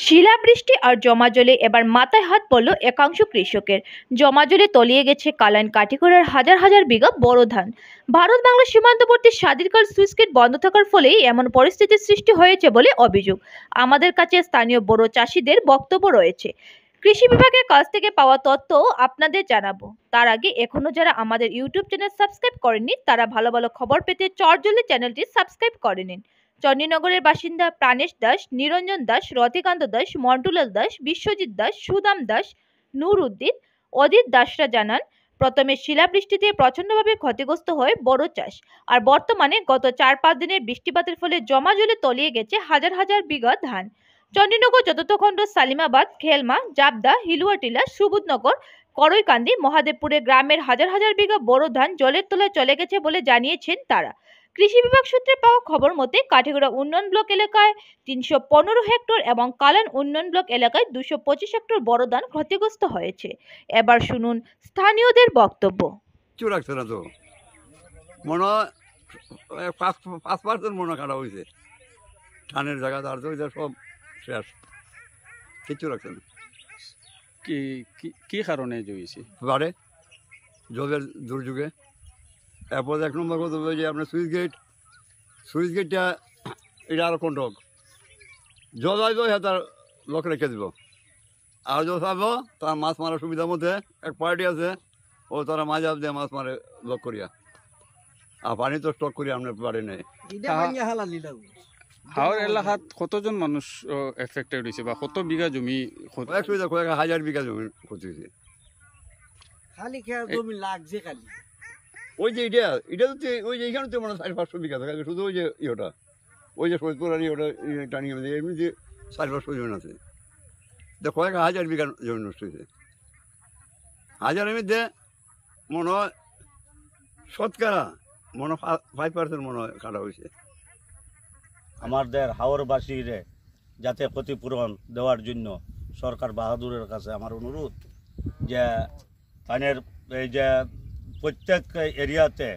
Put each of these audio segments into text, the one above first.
শিলাবৃষ্টি আর জমা জলে এবার মাথায় হাত পড়ল একাংশ কৃষকের। জমা জলে তলিয়ে গেছে কালাইন কাটিগড়ার হাজার হাজার বিঘা বোরো ধান। ভারত বাংলা সীমান্তবর্তী স্বাধিকার সুইচ গেট বন্ধ থাকার ফলেই এমন পরিস্থিতির সৃষ্টি হয়েছে বলে অভিযোগ। আমাদের কাছে স্থানীয় বোরো চাষিদের বক্তব্য রয়েছে। কৃষি বিভাগের কাছ থেকে পাওয়া তথ্য আপনাদের জানাবো। তার আগে এখনো যারা আমাদের ইউটিউব চ্যানেল সাবস্ক্রাইব করেননি তারা ভালো ভালো খবর পেতে চটজলদি চ্যানেলটি সাবস্ক্রাইব করে নিন। চণ্ডীনগরের বাসিন্দা প্রাণেশ দাস, নিরঞ্জন দাস, রতিকান্ত দাস, মন্টুলাল দাস, বিশ্বজিৎ দাস, সুদাম দাস, নূর উদ্দিন, অদিত দাসরা জানান, প্রথমে শিলাবৃষ্টিতে প্রচণ্ডভাবে ক্ষতিগ্রস্ত হয় বড় চাষ। আর বর্তমানে গত 4-5 দিনের বৃষ্টিপাতের ফলে জমা জলে তলিয়ে গেছে হাজার হাজার বিঘা ধান। চণ্ডীনগর, চতুর্থখণ্ড, সালিমাবাদ, খেলমা, জাবদা, হিলুয়াটিলা, সুবুধনগর, করইকান্দি, মহাদেবপুরে গ্রামের হাজার হাজার বিঘা বোরো ধান জলের তলায় চলে গেছে বলে জানিয়েছেন তারা। কৃষি বিভাগ সূত্রে পাওয়া খবর মতে কাঠিগড়া উন্নয়ন ব্লক এলাকায় 315 হেক্টর এবং কালান উন্নয়ন ব্লক এলাকায় 225 হেক্টর বড় ধান ক্ষতিগ্রস্ত হয়েছে। এবার শুনুন স্থানীয়দের বক্তব্য। কিছু রাখছে না তো, মনে হয় 5% মনে খারাপ হয়েছে। ধানের জায়গা তার তো সব শেষ, কিচ্ছু রাখছে না। কি কারণে জয়েছে বারে জলের দুর্যোগে। এরপর 1 নম্বর কথা বলবে যে আপনার সুইচ গেটটা এটা আরও কন্টক জল আসবো, হ্যাঁ তার লক রেখে দিব। আর জল আসবো তার মাছ মারার সুবিধার মধ্যে এক পার্টি আছে, ও তারা মাঝে দিয়ে মাছ মারে লক করিয়া, আর পানি তো স্টক করিয়া আপনার পারে নেই। হাওর এলাকাত কতজন মানুষ এফেক্টেড হয়েছে বা কত বিঘা জমি? কয়েক হাজার বিঘা জমি ক্ষতি হয়েছে। ওই যে এটা তো ওই যে এইখানে তো মানে 500 বিঘা থাকে, শুধু ওই যে ইয়েটা, ওই যে সৈয়দপুর আর ইয়েটা টানিয়ে মধ্যে এমনি যে 400 জমি আছে, কয়েক হাজার বিঘা জমি নষ্ট হয়েছে। হাজারের মধ্যে মনে হয় শতকরা মনে হয় 5% মনে হয় খারাপ হয়েছে। আমাদের হাওরবাসীরে যাতে ক্ষতিপূরণ দেওয়ার জন্য সরকার বাহাদুরের কাছে আমার অনুরোধ যে পানের এই যে প্রত্যেক এরিয়াতে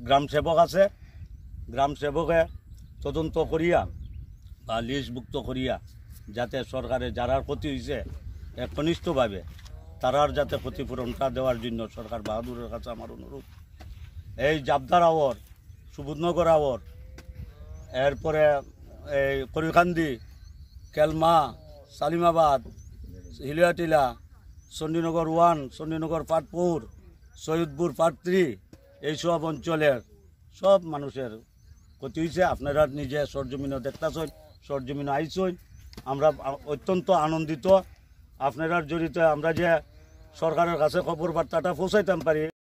গ্রাম সেবক আছে, গ্রাম সেবকে তদন্ত করিয়া বা লিস্টভুক্ত করিয়া যাতে সরকারের যারা ক্ষতি হয়েছে একনিষ্ঠভাবে তারার যাতে ক্ষতিপূরণটা দেওয়ার জন্য সরকার বাহাদুরের কাছে আমার অনুরোধ। এই জাবদার আওয়ার, সুবুধনগর আওয়ার, এরপরে এই করিকান্দি, কেলমা, সালিমাবাদ, হিলিয়াটিলা, চণ্ডীনগর 1, চণ্ডীনগর পার্ট 4, সৈয়দপুর পার্ট 3, এইসব অঞ্চলের সব মানুষের ক্ষতি হয়েছে। আপনারা নিজে সরজমিনও দেখতেছেন, সরজমিনও আইসেন। আমরা অত্যন্ত আনন্দিত আপনারা জড়িত, আমরা যে সরকারের কাছে খবর বার্তাটা পৌঁছাইতাম পারি।